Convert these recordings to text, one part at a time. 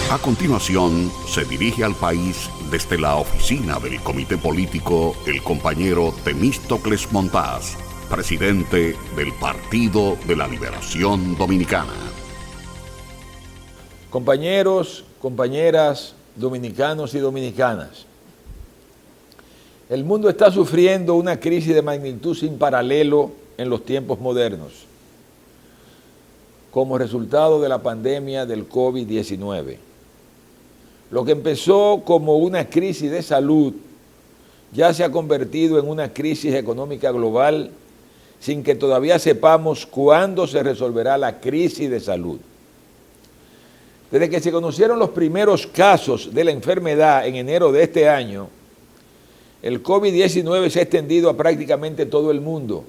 A continuación, se dirige al país desde la oficina del Comité Político el compañero Temístocles Montaz, presidente del Partido de la Liberación Dominicana. Compañeros, compañeras, dominicanos y dominicanas, el mundo está sufriendo una crisis de magnitud sin paralelo en los tiempos modernos, como resultado de la pandemia del COVID-19. Lo que empezó como una crisis de salud ya se ha convertido en una crisis económica global sin que todavía sepamos cuándo se resolverá la crisis de salud. Desde que se conocieron los primeros casos de la enfermedad en enero de este año, el COVID-19 se ha extendido a prácticamente todo el mundo.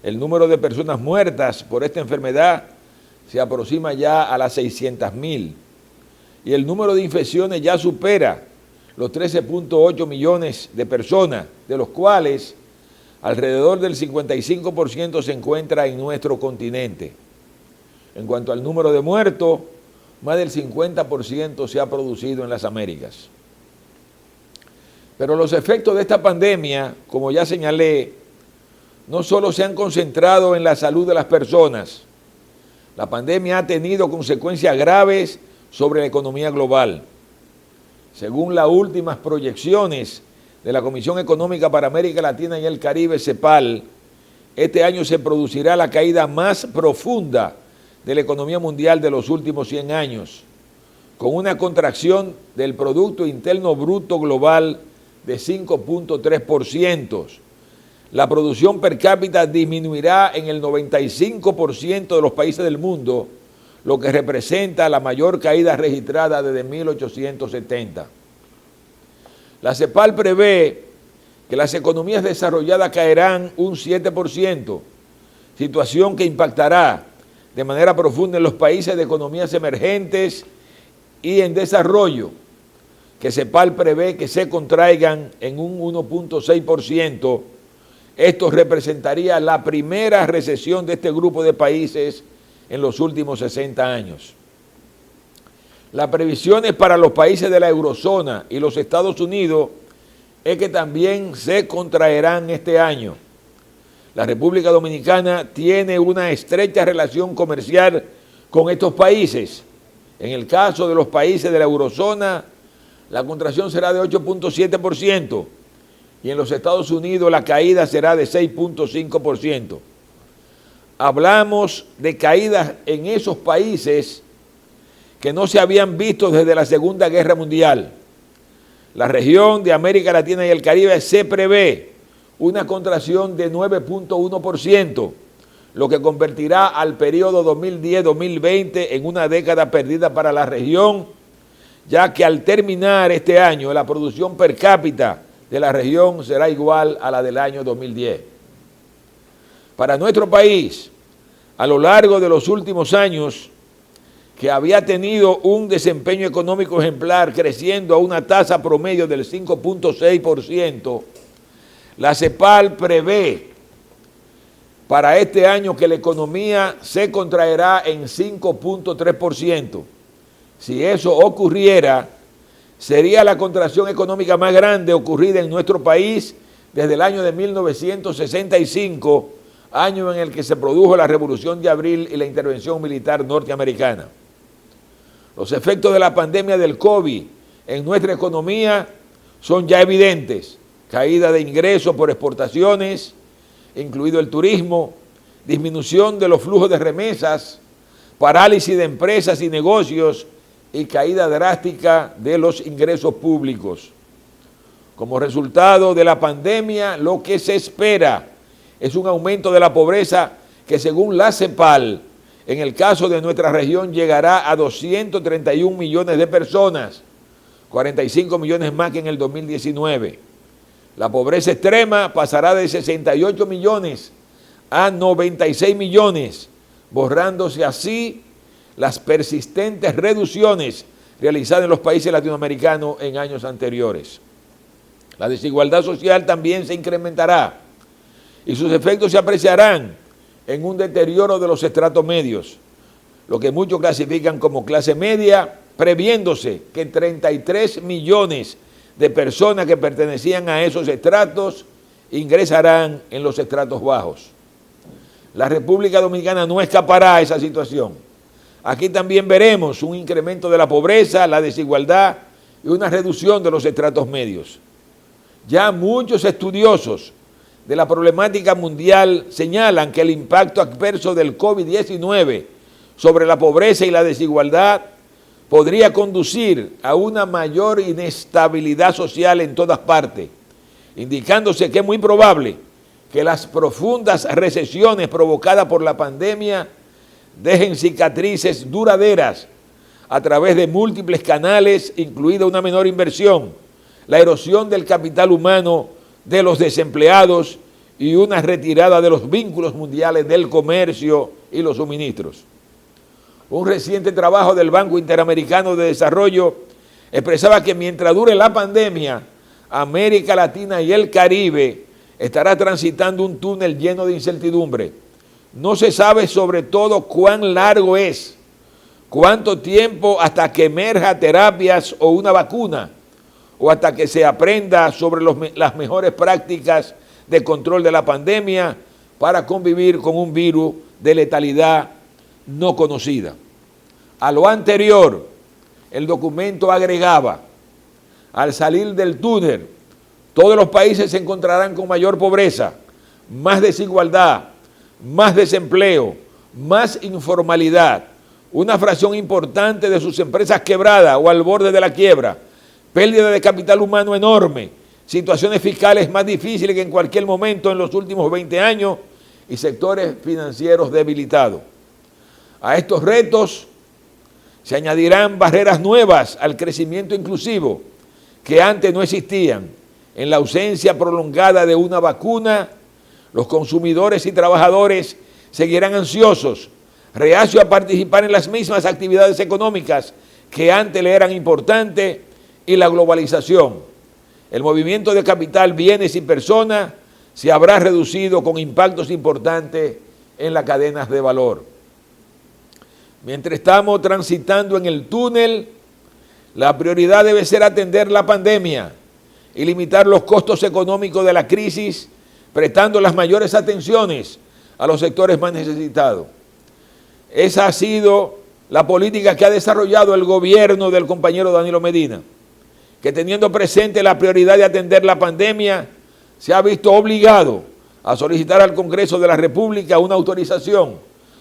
El número de personas muertas por esta enfermedad se aproxima ya a las 600,000 y el número de infecciones ya supera los 13.8 millones de personas, de los cuales alrededor del 55% se encuentra en nuestro continente. En cuanto al número de muertos, más del 50% se ha producido en las Américas. Pero los efectos de esta pandemia, como ya señalé, no solo se han concentrado en la salud de las personas. La pandemia ha tenido consecuencias graves sobre la economía global. Según las últimas proyecciones de la Comisión Económica para América Latina y el Caribe, CEPAL, este año se producirá la caída más profunda de la economía mundial de los últimos 100 años, con una contracción del Producto Interno Bruto Global de 5.3%. La producción per cápita disminuirá en el 95% de los países del mundo, lo que representa la mayor caída registrada desde 1870. La CEPAL prevé que las economías desarrolladas caerán un 7%, situación que impactará de manera profunda en los países de economías emergentes y en desarrollo, que CEPAL prevé que se contraigan en un 1.6%. Esto representaría la primera recesión de este grupo de países en los últimos 60 años. Las previsiones para los países de la eurozona y los Estados Unidos es que también se contraerán este año. La República Dominicana tiene una estrecha relación comercial con estos países. En el caso de los países de la eurozona, la contracción será de 8.7% y en los Estados Unidos la caída será de 6.5%. Hablamos de caídas en esos países que no se habían visto desde la Segunda Guerra Mundial. La región de América Latina y el Caribe se prevé una contracción de 9.1%, lo que convertirá al periodo 2010-2020 en una década perdida para la región, ya que al terminar este año la producción per cápita de la región será igual a la del año 2010. Para nuestro país, a lo largo de los últimos años, que había tenido un desempeño económico ejemplar creciendo a una tasa promedio del 5.6%, la CEPAL prevé para este año que la economía se contraerá en 5.3%. Si eso ocurriera, sería la contracción económica más grande ocurrida en nuestro país desde el año de 1965, año en el que se produjo la Revolución de Abril y la intervención militar norteamericana. Los efectos de la pandemia del COVID en nuestra economía son ya evidentes: caída de ingresos por exportaciones, incluido el turismo, disminución de los flujos de remesas, parálisis de empresas y negocios y caída drástica de los ingresos públicos. Como resultado de la pandemia, lo que se espera es un aumento de la pobreza que, según la CEPAL, en el caso de nuestra región llegará a 231 millones de personas, 45 millones más que en el 2019. La pobreza extrema pasará de 68 millones a 96 millones, borrándose así las persistentes reducciones realizadas en los países latinoamericanos en años anteriores. La desigualdad social también se incrementará y sus efectos se apreciarán en un deterioro de los estratos medios, lo que muchos clasifican como clase media previéndose que 33 millones de personas que pertenecían a esos estratos ingresarán en los estratos bajos. La República Dominicana no escapará a esa situación. Aquí también veremos un incremento de la pobreza, la desigualdad y una reducción de los estratos medios. Ya muchos estudiosos de la problemática mundial señalan que el impacto adverso del COVID-19 sobre la pobreza y la desigualdad podría conducir a una mayor inestabilidad social en todas partes, indicándose que es muy probable que las profundas recesiones provocadas por la pandemia dejen cicatrices duraderas a través de múltiples canales, incluida una menor inversión, la erosión del capital humano, de los desempleados y una retirada de los vínculos mundiales del comercio y los suministros. Un reciente trabajo del Banco Interamericano de Desarrollo expresaba que mientras dure la pandemia, América Latina y el Caribe estará transitando un túnel lleno de incertidumbre. No se sabe sobre todo cuán largo es, cuánto tiempo hasta que emerja terapias o una vacuna, o hasta que se aprenda sobre las mejores prácticas de control de la pandemia para convivir con un virus de letalidad no conocida. A lo anterior, el documento agregaba: al salir del túnel, todos los países se encontrarán con mayor pobreza, más desigualdad, más desempleo, más informalidad, una fracción importante de sus empresas quebradas o al borde de la quiebra, pérdida de capital humano enorme, situaciones fiscales más difíciles que en cualquier momento en los últimos 20 años y sectores financieros debilitados. A estos retos se añadirán barreras nuevas al crecimiento inclusivo que antes no existían. En la ausencia prolongada de una vacuna, los consumidores y trabajadores seguirán ansiosos, reacios a participar en las mismas actividades económicas que antes le eran importantes, y la globalización. El movimiento de capital, bienes y personas se habrá reducido con impactos importantes en las cadenas de valor. Mientras estamos transitando en el túnel, la prioridad debe ser atender la pandemia y limitar los costos económicos de la crisis, prestando las mayores atenciones a los sectores más necesitados. Esa ha sido la política que ha desarrollado el gobierno del compañero Danilo Medina, que teniendo presente la prioridad de atender la pandemia, se ha visto obligado a solicitar al Congreso de la República una autorización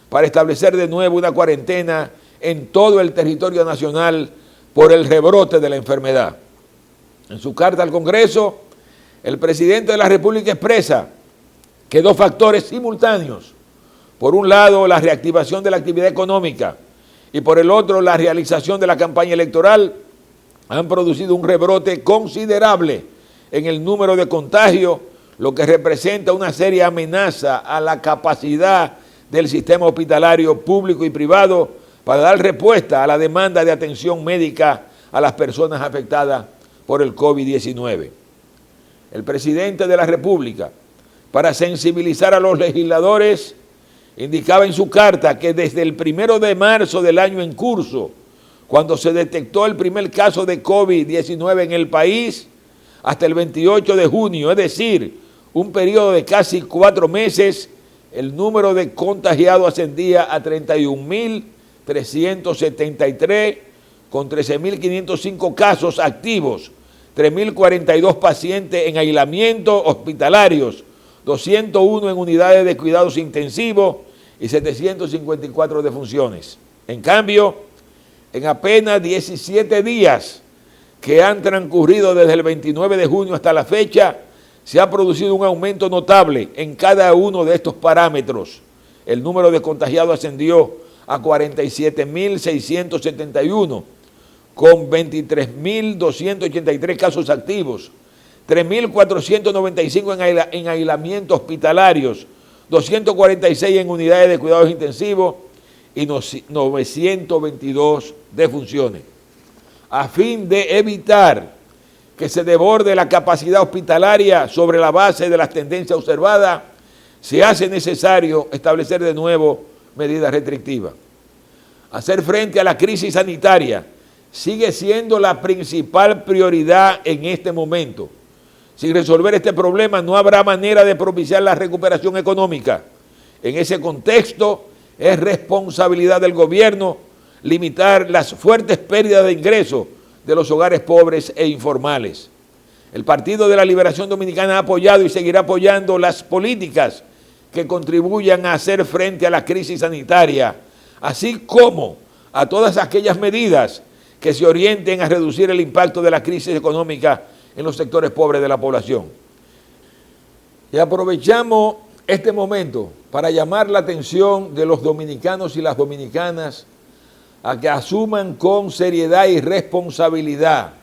para establecer de nuevo una cuarentena en todo el territorio nacional por el rebrote de la enfermedad. En su carta al Congreso, el presidente de la República expresa que dos factores simultáneos, por un lado la reactivación de la actividad económica y por el otro la realización de la campaña electoral, han producido un rebrote considerable en el número de contagios, lo que representa una seria amenaza a la capacidad del sistema hospitalario público y privado para dar respuesta a la demanda de atención médica a las personas afectadas por el COVID-19. El presidente de la República, para sensibilizar a los legisladores, indicaba en su carta que desde el 1 de marzo del año en curso, cuando se detectó el primer caso de COVID-19 en el país, hasta el 28 de junio, es decir, un periodo de casi 4 meses, el número de contagiados ascendía a 31.373, con 13.505 casos activos, 3.042 pacientes en aislamiento hospitalarios, 201 en unidades de cuidados intensivos y 754 defunciones. En cambio, en apenas 17 días que han transcurrido desde el 29 de junio hasta la fecha, se ha producido un aumento notable en cada uno de estos parámetros. El número de contagiados ascendió a 47.671, con 23.283 casos activos, 3.495 en aislamientos hospitalarios, 246 en unidades de cuidados intensivos y 922 defunciones. A fin de evitar que se desborde la capacidad hospitalaria sobre la base de las tendencias observadas, se hace necesario establecer de nuevo medidas restrictivas. Hacer frente a la crisis sanitaria sigue siendo la principal prioridad en este momento. Sin resolver este problema no habrá manera de propiciar la recuperación económica. En ese contexto es responsabilidad del gobierno limitar las fuertes pérdidas de ingresos de los hogares pobres e informales. El Partido de la Liberación Dominicana ha apoyado y seguirá apoyando las políticas que contribuyan a hacer frente a la crisis sanitaria, así como a todas aquellas medidas que se orienten a reducir el impacto de la crisis económica en los sectores pobres de la población. Y aprovechamos este momento para llamar la atención de los dominicanos y las dominicanas a que asuman con seriedad y responsabilidad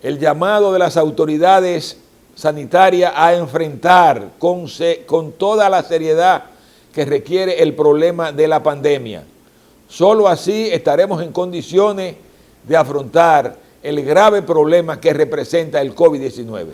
el llamado de las autoridades sanitarias a enfrentar con toda la seriedad que requiere el problema de la pandemia. Solo así estaremos en condiciones de afrontar el grave problema que representa el COVID-19.